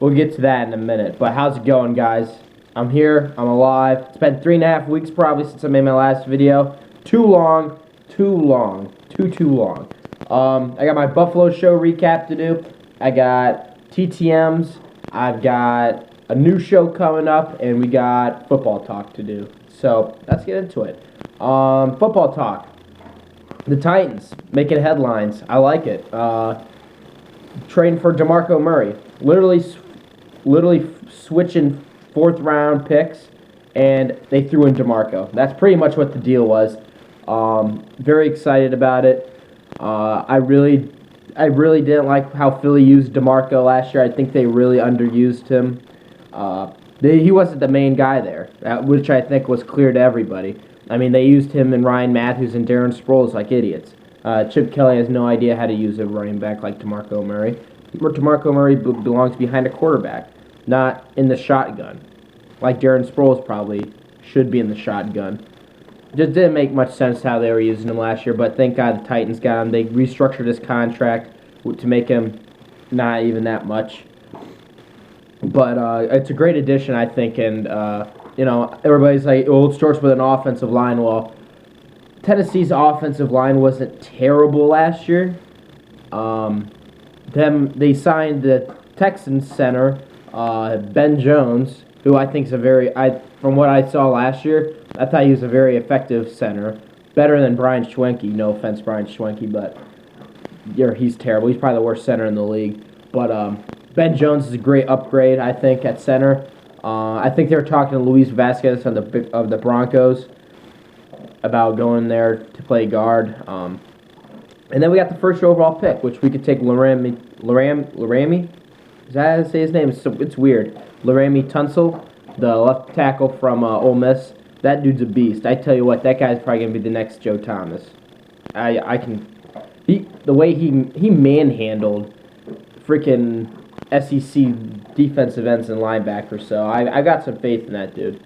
we'll get to that in a minute. But how's it going, guys? I'm here. I'm alive. It's been 3.5 weeks probably since I made my last video. Too long. Too long. Too long. I got my Buffalo show recap to do. I got ttms. I've got a new show coming up, and we got football talk to do. So let's get into it. Football talk. The Titans making headlines. I like it. Trading for DeMarco Murray. Literally switching 4th round picks, and they threw in DeMarco. That's pretty much what the deal was. Very excited about it. I really didn't like how Philly used DeMarco last year. I think they really underused him. He wasn't the main guy there, which I think was clear to everybody. I mean, they used him and Ryan Matthews and Darren Sproles like idiots. Chip Kelly has no idea how to use a running back like DeMarco Murray. DeMarco Murray belongs behind a quarterback, not in the shotgun, like Darren Sproles probably should be in the shotgun. Just didn't make much sense how they were using him last year, but thank God the Titans got him. They restructured his contract to make him not even that much. But it's a great addition, I think, and everybody's like, oh, it starts with an offensive line. Well, Tennessee's offensive line wasn't terrible last year. They signed the Texans center, Ben Jones, who I think is from what I saw last year, I thought he was a very effective center. Better than Brian Schwenke. No offense, Brian Schwenke, but he's terrible. He's probably the worst center in the league. But Ben Jones is a great upgrade, I think, at center. I think they were talking to Luis Vasquez of the Broncos about going there to play guard. And then we got the first overall pick, which we could take Laramie. Is that how to say his name? It's weird. Laramie Tunsil, the left tackle from Ole Miss. That dude's a beast. I tell you what, that guy's probably gonna be the next Joe Thomas. The way he manhandled freaking SEC defensive ends and linebackers. So I got some faith in that dude.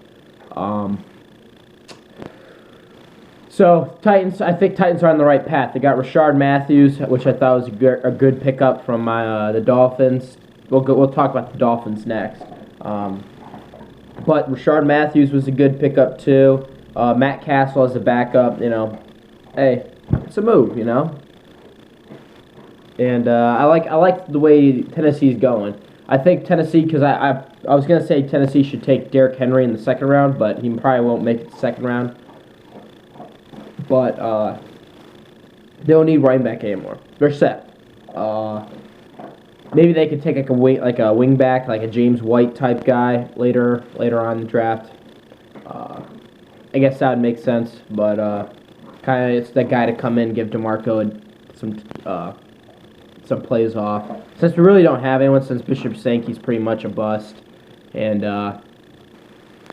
So Titans, I think Titans are on the right path. They got Rashard Matthews, which I thought was a good pickup from the Dolphins. We'll talk about the Dolphins next. But Rashard Matthews was a good pickup too. Matt Castle as a backup. Hey, it's a move. And I like the way Tennessee's going. I think Tennessee, because I was gonna say Tennessee should take Derrick Henry in the 2nd round, but he probably won't make it the 2nd round. But they don't need running back anymore. They're set. Maybe they could take like a wing back, like a James White type guy later on in the draft. I guess that would make sense, but kind of it's that guy to come in, give DeMarco some plays off. Since we really don't have anyone, since Bishop Sankey's pretty much a bust, and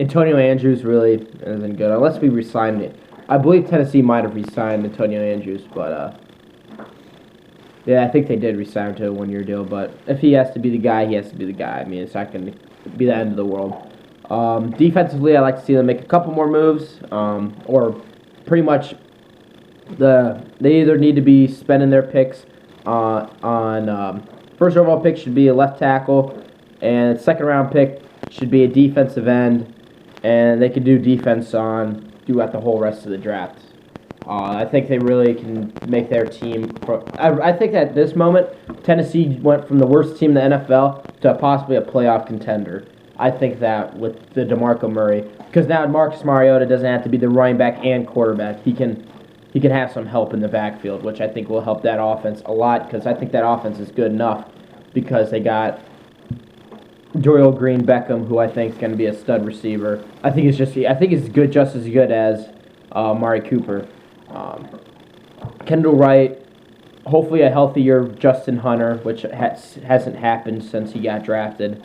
Antonio Andrews really isn't good unless we re-sign it. I believe Tennessee might have re-signed Antonio Andrews, but yeah, I think they did re-sign him to a 1-year deal. But if he has to be the guy, he has to be the guy. I mean, it's not going to be the end of the world. Defensively, I like to see them make a couple more moves, or pretty much they either need to be spending their picks on first overall pick should be a left tackle, and 2nd round pick should be a defensive end, and they could do defense throughout the whole rest of the draft. I think they really can make their team. I think at this moment, Tennessee went from the worst team in the NFL to possibly a playoff contender. I think that with the DeMarco Murray, because now Marcus Mariota doesn't have to be the running back and quarterback. He can have some help in the backfield, which I think will help that offense a lot. Because I think that offense is good enough because they got Dorial Green Beckham, who I think is going to be a stud receiver. I think he's just as good as Amari Cooper. Kendall Wright, hopefully a healthier Justin Hunter, which hasn't happened since he got drafted.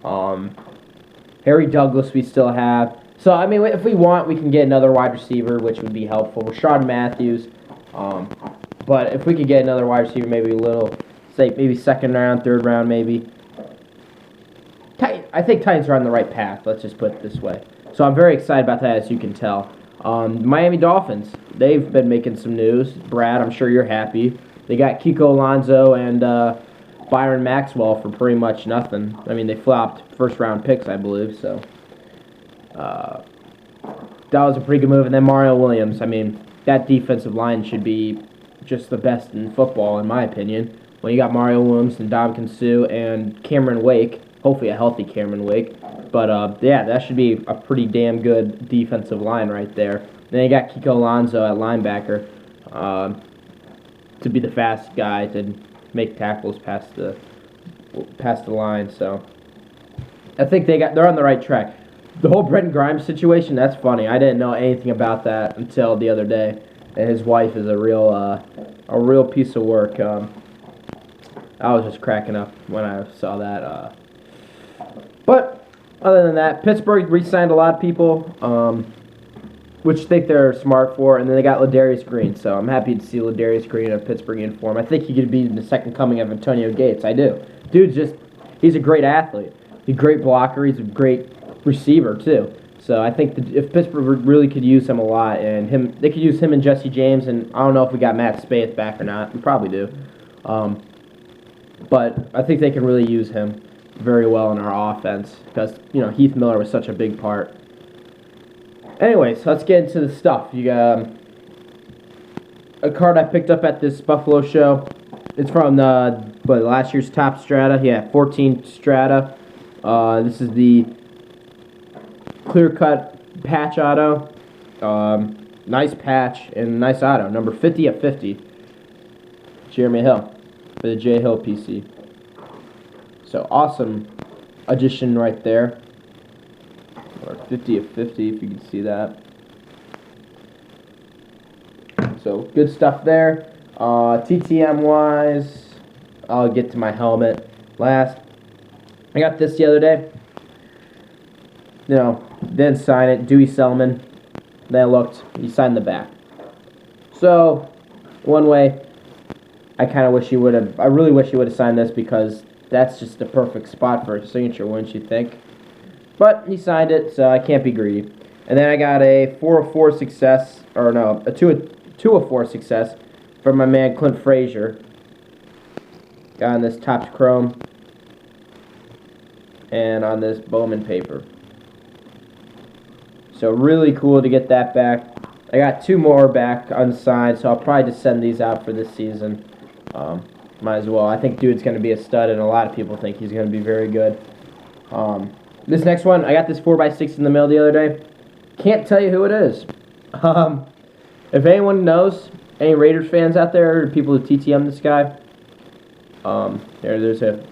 Harry Douglas we still have. So, I mean, if we want, we can get another wide receiver, which would be helpful. Rashard Matthews. But if we could get another wide receiver, maybe 2nd round, 3rd round, maybe. I think Titans are on the right path. Let's just put it this way. So I'm very excited about that, as you can tell. Miami Dolphins, they've been making some news. Brad, I'm sure you're happy. They got Kiko Alonso and Byron Maxwell for pretty much nothing. I mean, they flopped first-round picks, I believe, so that was a pretty good move. And then Mario Williams. I mean, that defensive line should be just the best in football, in my opinion. When you got Mario Williams and Ndamukong Suh and Cameron Wake, hopefully a healthy Cameron Wake. But, yeah, that should be a pretty damn good defensive line right there. Then you got Kiko Alonso at linebacker to be the fast guy to make tackles past the line. So I think they're on the right track. The whole Brenton Grimes situation, that's funny. I didn't know anything about that until the other day. And his wife is a real piece of work. I was just cracking up when I saw that. But other than that, Pittsburgh re-signed a lot of people, which I think they're smart for. And then they got Ladarius Green, so I'm happy to see Ladarius Green in a Pittsburgh uniform. I think he could be the second coming of Antonio Gates. I do. He's a great athlete. He's a great blocker. He's a great receiver too. So I think if Pittsburgh really could use him a lot, and they could use him and Jesse James, and I don't know if we got Matt Spaeth back or not. We probably do. But I think they can really use him very well in our offense because, Heath Miller was such a big part. Anyways, let's get into the stuff. You got a card I picked up at this Buffalo show. It's from last year's Top Strata. Yeah, 14 Strata. This is the clear-cut patch auto. Nice patch and nice auto. Number 50 of 50. Jeremy Hill for the J Hill PC. So awesome addition right there. Or 50 of 50 if you can see that. So good stuff there. TTM wise, I'll get to my helmet last. I got this the other day. Didn't sign it. Dewey Selman. Then I looked. He signed the back. So, one way, I kind of wish he would have. I really wish he would have signed this because that's just the perfect spot for a signature, wouldn't you think? But he signed it, so I can't be greedy. And then I got a 4 of 4 success, or no, a 2 of 4 success from my man Clint Frazier. Got on this Topps Chrome and on this Bowman paper. So really cool to get that back. I got 2 more back unsigned, so I'll probably just send these out for this season. Might as well. I think dude's going to be a stud, and a lot of people think he's going to be very good. This next one, I got this 4x6 in the mail the other day. Can't tell you who it is. If anyone knows, any Raiders fans out there, or people who TTM this guy, there's a...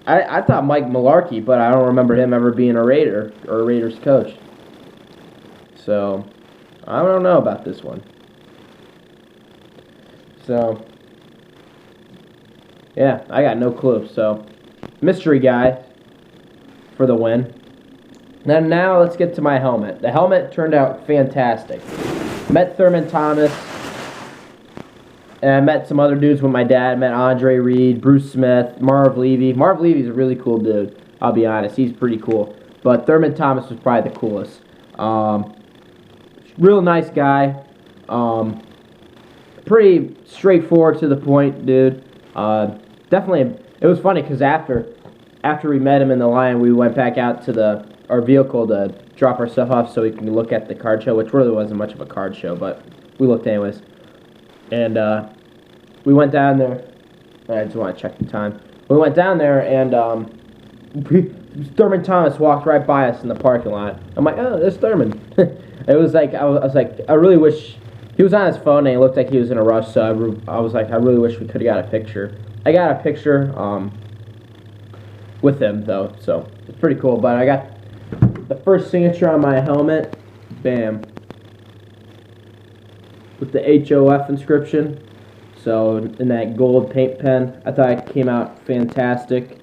I thought Mike Mularkey, but I don't remember him ever being a Raider or a Raiders coach. So, I don't know about this one. So, yeah, I got no clue. So, mystery guy for the win. Now let's get to my helmet. The helmet turned out fantastic. Met Thurman Thomas, and I met some other dudes with my dad. Met Andre Reed, Bruce Smith, Marv Levy. Marv Levy's a really cool dude, I'll be honest. He's pretty cool. But Thurman Thomas was probably the coolest. Real nice guy. Pretty straightforward to the point, dude. Definitely, it was funny because after we met him in the line, we went back out to our vehicle to drop our stuff off so we can look at the card show, which really wasn't much of a card show, but we looked anyways. And we went down there. I just want to check the time. We went down there, and Thurman Thomas walked right by us in the parking lot. I'm like, oh, there's Thurman. It was like, I was like, I really wish, he was on his phone, and he looked like he was in a rush, so I was like, I really wish we could have got a picture. I got a picture with him, though, so it's pretty cool. But I got the first signature on my helmet, bam, with the HOF inscription. So in that gold paint pen, I thought it came out fantastic.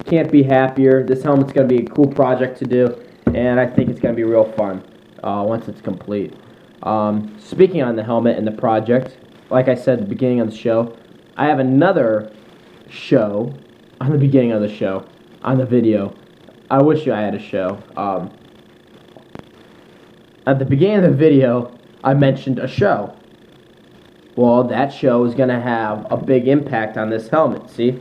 Can't be happier. This helmet's going to be a cool project to do, and I think it's going to be real fun once it's complete. Speaking on the helmet and the project, like I said at the beginning of the show, I have another show on the beginning of the show, on the video. I wish I had a show. At the beginning of the video, I mentioned a show. Well, that show is going to have a big impact on this helmet, see?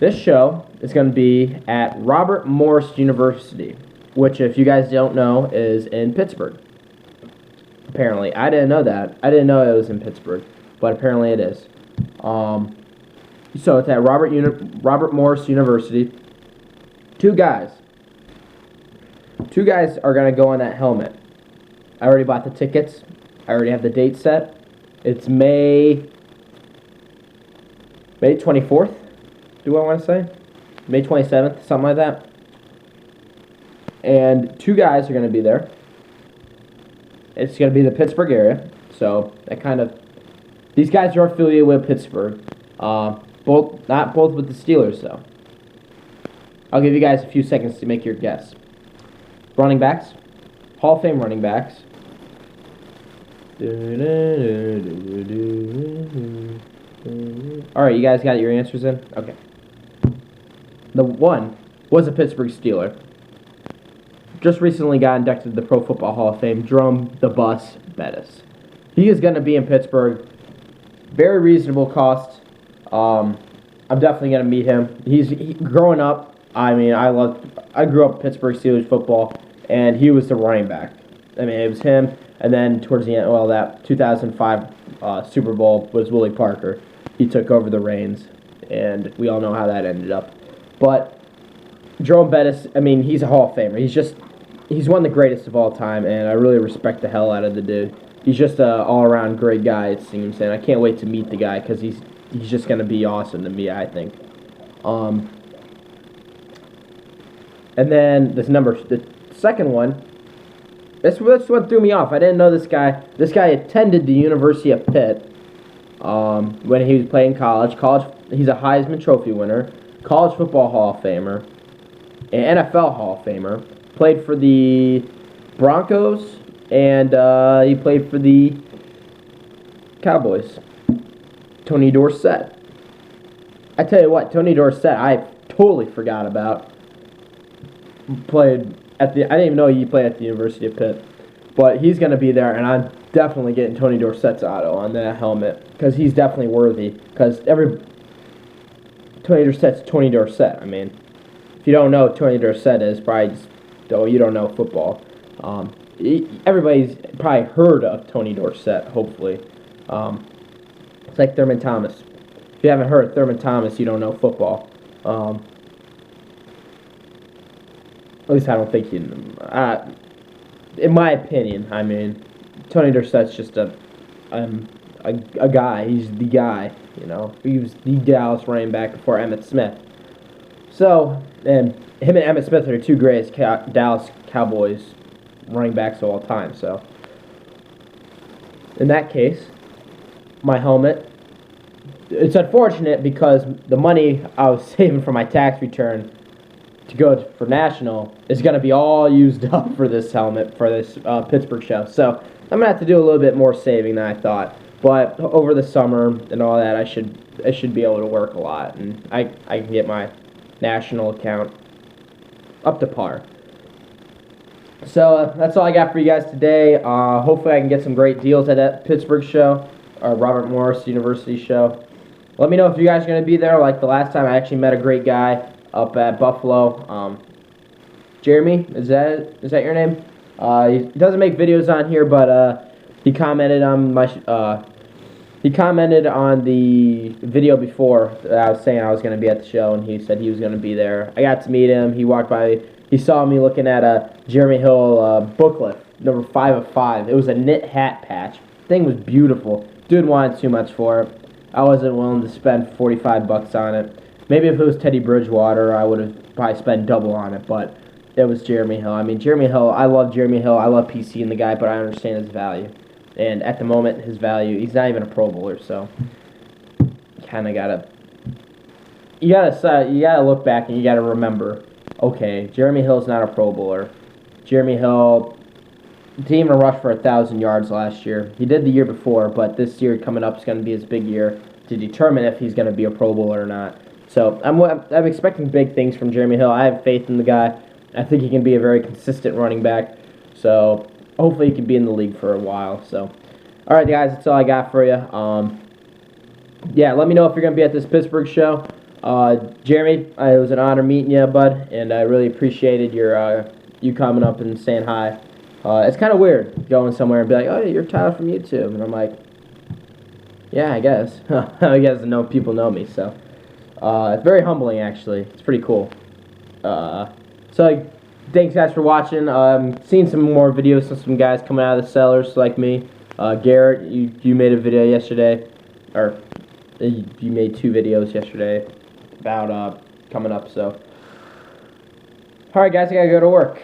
This show is going to be at Robert Morris University, which, if you guys don't know, is in Pittsburgh. Apparently. I didn't know that. I didn't know it was in Pittsburgh, but apparently it is. So it's at Robert Morris University. Two guys are going to go on that helmet. I already bought the tickets. I already have the date set. It's May 24th, do I want to say? May 27th, something like that. And two guys are going to be there. It's going to be the Pittsburgh area. So that kind of... These guys are affiliated with Pittsburgh. Not both with the Steelers, though. I'll give you guys a few seconds to make your guess. Running backs. Hall of Fame running backs. Alright, you guys got your answers in? Okay. The one was a Pittsburgh Steeler. Just recently got inducted to the Pro Football Hall of Fame, Jerome the Bus Bettis. He is going to be in Pittsburgh. Very reasonable cost. I'm definitely going to meet him. Growing up, I mean, I grew up Pittsburgh Steelers football, and he was the running back. I mean, it was him, and then towards the end, well, that 2005 Super Bowl was Willie Parker. He took over the reins, and we all know how that ended up. But Jerome Bettis, I mean, he's a Hall of Famer. He's one of the greatest of all time, and I really respect the hell out of the dude. He's just an all-around great guy, it seems, and I can't wait to meet the guy because he's just going to be awesome to me, I think. And then the second one, this one threw me off. I didn't know this guy. This guy attended the University of Pitt when he was playing college. He's a Heisman Trophy winner, College Football Hall of Famer, an NFL Hall of Famer. Played for the Broncos, and he played for the Cowboys. Tony Dorsett. I tell you what, Tony Dorsett, I totally forgot about. I didn't even know he played at the University of Pitt. But he's going to be there, and I'm definitely getting Tony Dorsett's auto on that helmet, because he's definitely worthy. Because Tony Dorsett's Tony Dorsett. I mean, if you don't know who Tony Dorsett is, probably you don't know football. Everybody's probably heard of Tony Dorsett, hopefully. It's like Thurman Thomas. If you haven't heard of Thurman Thomas, you don't know football. At least I don't think you. In my opinion, I mean, Tony Dorsett's just a guy. He's the guy. You know, he was the Dallas running back before Emmitt Smith. So, and him and Emmitt Smith are the two greatest Dallas Cowboys running backs of all time. So, in that case, my helmet. It's unfortunate because the money I was saving for my tax return to go for national is going to be all used up for this helmet for this Pittsburgh show. So I'm going to have to do a little bit more saving than I thought. But over the summer and all that, I should be able to work a lot, and I can get my national account up to par. So that's all I got for you guys today. Hopefully I can get some great deals at that Pittsburgh show, or Robert Morris University show. Let me know if you guys are going to be there. Like the last time, I actually met a great guy up at Buffalo. Jeremy, is that your name? He doesn't make videos on here, but he commented on the video before that I was saying I was going to be at the show, and he said he was going to be there. I got to meet him. He walked by. He saw me looking at a Jeremy Hill booklet, number 5 of 5. It was a knit hat patch. Thing was beautiful. Dude wanted too much for it. I wasn't willing to spend $45 on it. Maybe if it was Teddy Bridgewater, I would have probably spent double on it, but it was Jeremy Hill. I mean, Jeremy Hill, I love Jeremy Hill. I love PC and the guy, but I understand his value. And at the moment, his value, he's not even a Pro Bowler, so kind of you gotta look back and you gotta remember, okay, Jeremy Hill's not a Pro Bowler. Jeremy Hill didn't even rush for 1,000 yards last year. He did the year before, but this year coming up is going to be his big year to determine if he's going to be a Pro Bowler or not. So I'm expecting big things from Jeremy Hill. I have faith in the guy. I think he can be a very consistent running back. So hopefully he can be in the league for a while. So All right, guys, that's all I got for you. Yeah, let me know if you're gonna be at this Pittsburgh show. Jeremy, it was an honor meeting you, bud, and I really appreciated you coming up and saying hi. It's kind of weird going somewhere and be like, "Oh, you're Tyler from YouTube," and I'm like, "Yeah, I guess." I guess people know me, so it's very humbling, actually. It's pretty cool. So thanks, guys, for watching. Seeing some more videos of some guys coming out of the cellars like me. Garrett, you made a video yesterday, or you made 2 videos yesterday about coming up. So, all right, guys, I gotta go to work.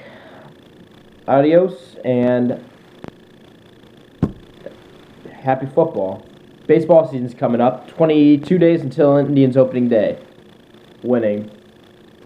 Adios and happy football. Baseball season's coming up. 22 days until Indians opening day. Winning.